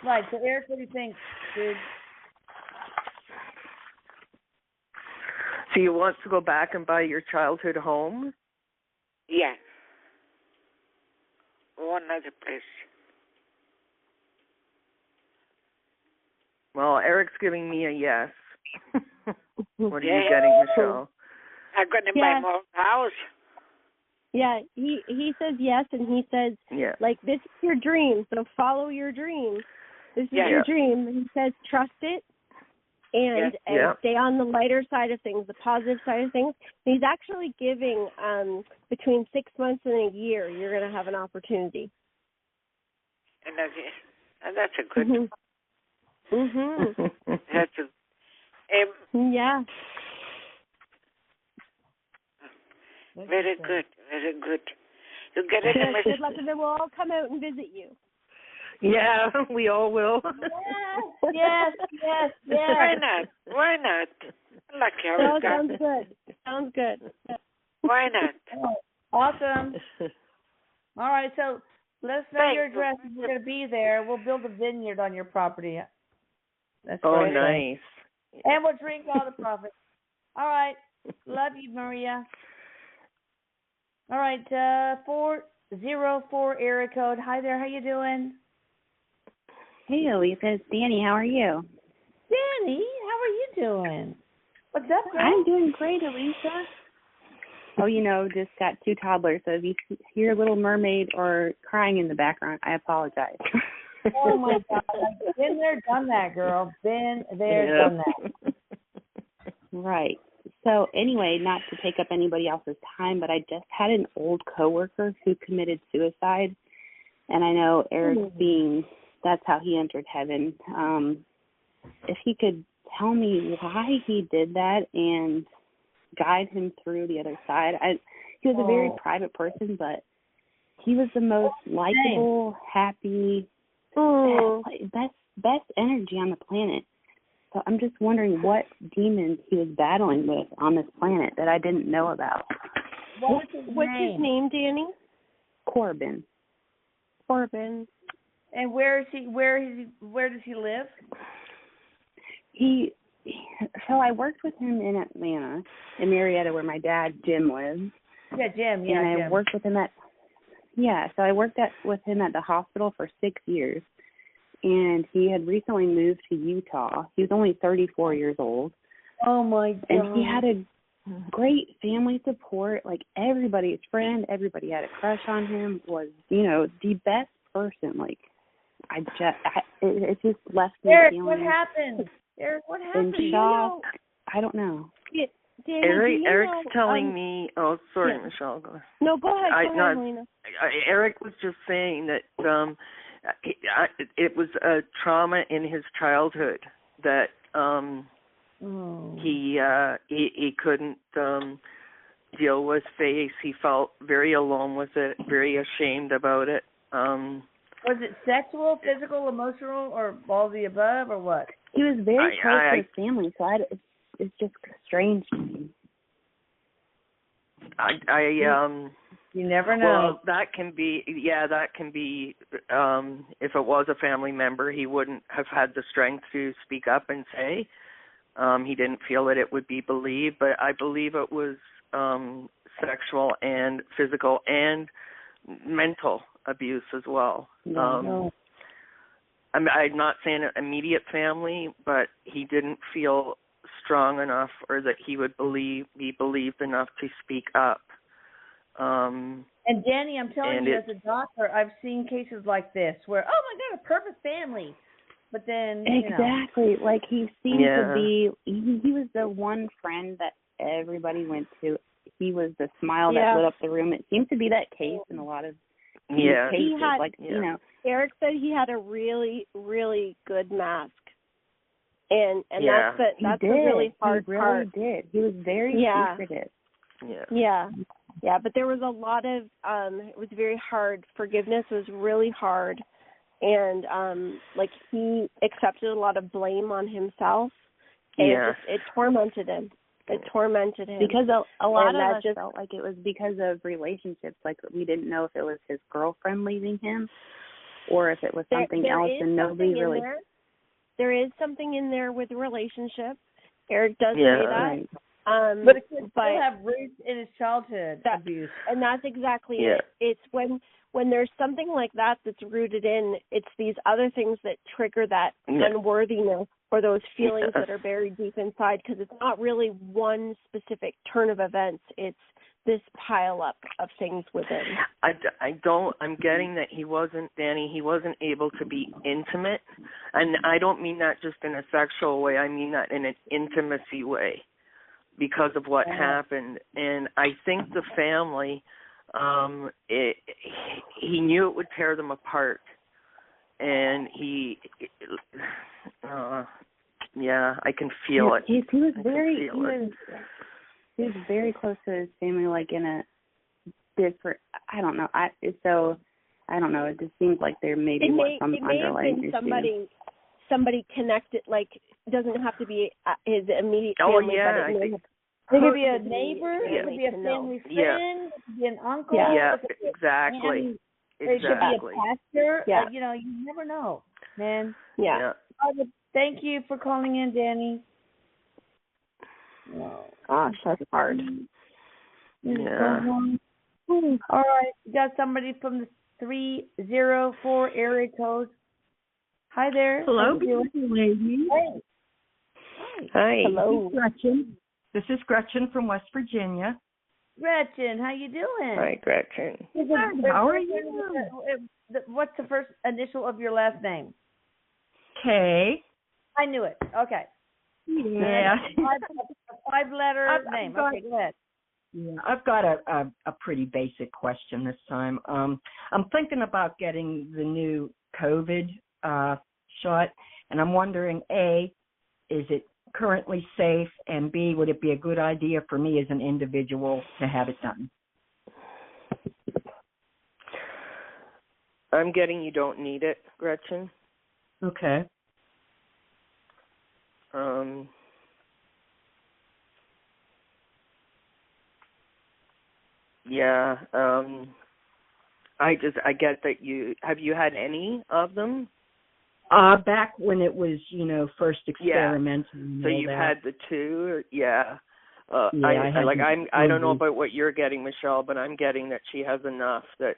Right. So Erik, what do you think, dude? So you want to go back and buy your childhood home? Yeah. One other place. Well, Erik's giving me a yes. What are you getting, Michelle? I'm going to buy my own house. Yeah, he says yes, and he says, like, this is your dream, so follow your dream. This is your dream. He says trust it and stay on the lighter side of things, the positive side of things. He's actually giving between 6 months and a year, you're going to have an opportunity. And that's a good. That's a. Yeah. Very good. Very good. You get it. Good luck, and then we'll all come out and visit you. Yeah, we all will. Yes. Why not? Like how it sounds good. Sounds good. Why not? Oh, awesome. All right, so let us know your address. If we're going to be there, we'll build a vineyard on your property. That's great. Nice. And we'll drink all the profits. All right. Love you, Maria. All right, 404 area code. Hi there. How you doing? Hey, Elisa. It's Danny. How are you? Danny, how are you doing? What's up, girl? I'm doing great, Elisa. Oh, just got 2 toddlers, so if you hear Little Mermaid or crying in the background, I apologize. Oh, my God. I've been there, done that, girl. Been there, done that. Right. So anyway, not to take up anybody else's time, but I just had an old coworker who committed suicide, and I know Erik that's how he entered heaven. If he could tell me why he did that and guide him through the other side. He was a very private person, but he was the most likable, happy, best energy on the planet. So I'm just wondering what demons he was battling with on this planet that I didn't know about. What's his name, Danny? Corbin. And where is he? Where does he live? So I worked with him in Atlanta, in Marietta, where my dad Jim lives. Yeah, Jim. Yeah, and Jim. I worked with him with him at the hospital for 6 years. And he had recently moved to Utah. He was only 34 years old. Oh, my God. And he had a great family support. Like, everybody's friend, everybody had a crush on him, was, the best person. Like, it just left me feeling... What happened? Erik, what happened? In shock. I don't know. Danny, Erik's telling me... Oh, sorry, Michelle. Go ahead. No, go ahead, Helena. Erik was just saying that... it was a trauma in his childhood that he couldn't deal with face. He felt very alone with it, very ashamed about it. Was it sexual, physical, emotional, or all of the above, or what? He was very close to his family, so it's just strange to me. You never know. Well, that can be, if it was a family member, he wouldn't have had the strength to speak up and say. He didn't feel that it would be believed, but I believe it was sexual and physical and mental abuse as well. I'm not saying immediate family, but he didn't feel strong enough or that he would be believed enough to speak up. And Danny, I'm telling you, as a doctor, I've seen cases like this where, oh my God, a perfect family, but then exactly, like he seemed to be. He was the one friend that everybody went to. He was the smile that lit up the room. It seemed to be that case in a lot of cases. Erik said he had a really, really good mask, and that's the really hard part. He really did. He was very secretive. Yeah, but there was a lot of, it was very hard. Forgiveness was really hard. And, he accepted a lot of blame on himself. And it tormented him. Because a lot of us felt like it was because of relationships. Like, we didn't know if it was his girlfriend leaving him or if it was something else, and nobody really... There is something in there with relationships. Erik does say that. Right. But it could still have roots in his childhood abuse. And that's exactly it. It's when there's something like that that's rooted in, it's these other things that trigger that unworthiness or those feelings that are buried deep inside, because it's not really one specific turn of events. It's this pile up of things within? I'm getting that he wasn't able to be intimate. And I don't mean that just in a sexual way. I mean that in an intimacy way because of what happened. And I think the family, he knew it would tear them apart. And he I can feel it. He was very close to his family, like in a different. I don't know. I don't know. It just seems like there maybe was some underlying issue. Somebody connected. Like, doesn't have to be his immediate family. It could be a neighbor. It could be a family friend. It could be an uncle. Yeah, exactly. It could be a pastor. Yeah. You never know, man. Yeah. Thank you for calling in, Danny. Gosh, that's hard. Yeah. All right, we got somebody from the 304 area code. Hi there. Hello, lady. Hey. Hi. Hello. Gretchen. This is Gretchen from West Virginia. Gretchen, how you doing? Hi, Gretchen. How are you? What's the first initial of your last name? K. I knew it. Okay. Yeah. A 5-letter name. Okay, go ahead. Yeah, I've got a pretty basic question this time. I'm thinking about getting the new COVID shot, and I'm wondering, A, is it currently safe, and B, would it be a good idea for me as an individual to have it done? I'm getting you don't need it, Gretchen. Okay. I get that have you had any of them? Back when it was, first experimental. So you've had the 2? Yeah. I don't know about what you're getting, Michelle, but I'm getting that she has enough that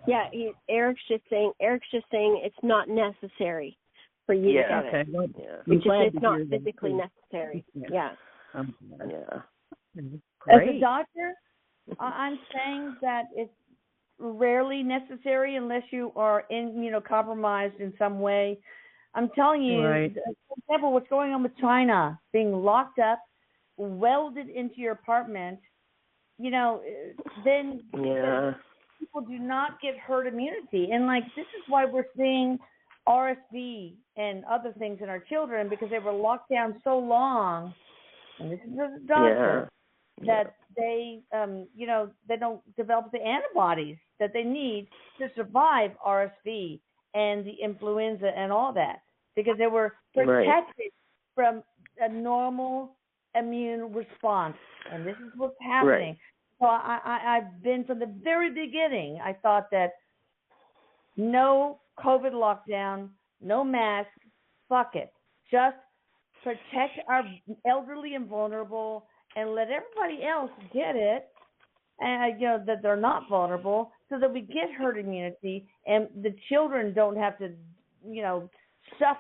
Yeah, Erik's just saying it's not necessary for you to get it. Well, it's not physically necessary. Yeah. As a doctor, I'm saying that it's rarely necessary unless you are immunocompromised in some way. I'm telling you, for example, what's going on with China, being locked up, welded into your apartment, then people do not get herd immunity. And, this is why we're seeing RSV and other things in our children, because they were locked down so long, and this is the doctor, that they, they don't develop the antibodies that they need to survive RSV and the influenza and all that, because they were protected from a normal immune response. And this is what's happening. So I've been from the very beginning. I thought that no COVID lockdown, no mask, fuck it. Just protect our elderly and vulnerable and let everybody else get it, and that they're not vulnerable, so that we get herd immunity and the children don't have to, suffer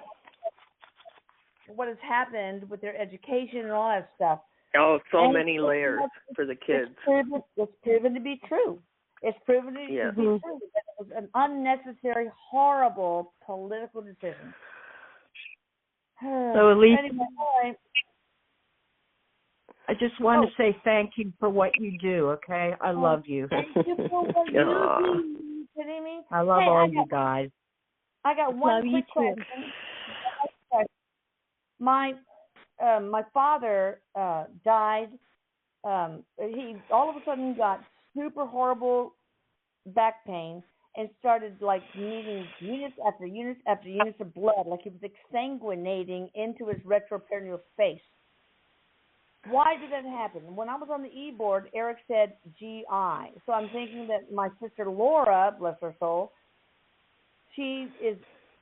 what has happened with their education and all that stuff. Oh, so many layers for the kids. It's proven to be true. It's proven to be true. That it was an unnecessary, horrible political decision. So, Elise, anyway, I just want to say thank you for what you do, okay? I love you. Thank you for what you do. Are you kidding me? I love all you guys. I got one quick question. My father died. He all of a sudden got super horrible back pain and started needing units after units after units of blood, like he was exsanguinating into his retroperitoneal space. Why did that happen? When I was on the e-board, Erik said GI. So I'm thinking that my sister Laura, bless her soul, she is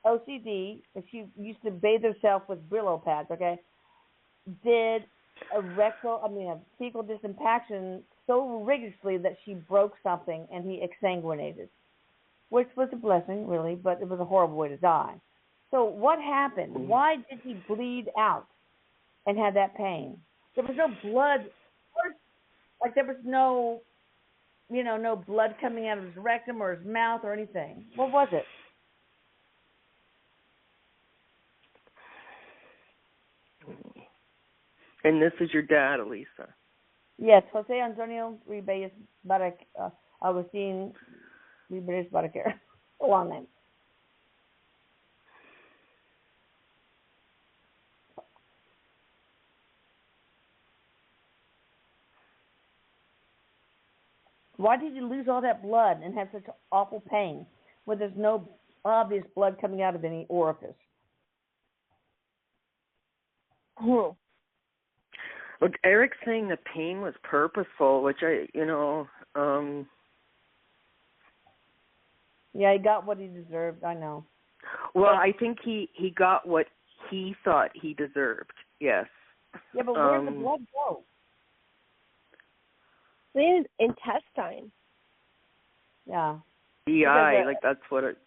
OCD, and she used to bathe herself with Brillo pads, okay? Did a fecal disimpaction so rigorously that she broke something and he exsanguinated, which was a blessing, really, but it was a horrible way to die. So what happened? Why did he bleed out and have that pain? There was no blood. Like there was no, no blood coming out of his rectum or his mouth or anything. What was it? And this is your dad, Elisa. Yes, Jose Antonio Ribeyes Agustin Ribeyes Baraquer. A long name. Why did you lose all that blood and have such awful pain when there's no obvious blood coming out of any orifice? Look, Eric's saying the pain was purposeful, which Yeah, he got what he deserved, I know. Well, I think he got what he thought he deserved, yes. Yeah, but where'd the blood go? His intestine. Yeah. GI, like that's what it.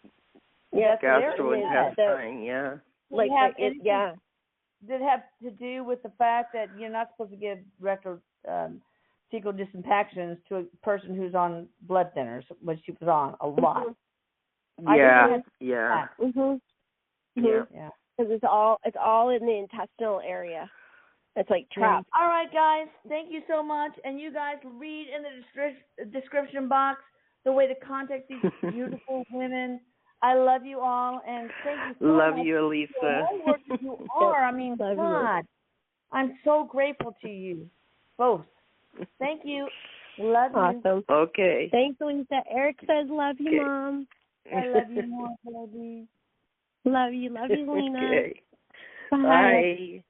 Yeah, gastrointestine. Yeah. Did it have to do with the fact that you're not supposed to give rectal fecal disimpactions to a person who's on blood thinners, which she was on a lot? Yeah. Yeah. Yeah. Because it's all in the intestinal area. It's like trapped. All right, guys. Thank you so much. And you guys read in the description box the way to contact these beautiful women. I love you all, and thank you so much. Love you, Elisa. You are. I mean, God, I'm so grateful to you both. Thank you. Love you. Awesome. Okay. Thanks, Elisa. Erik says, love you, Mom. I love you more, baby. Love you, Helena. Okay. Bye. Bye.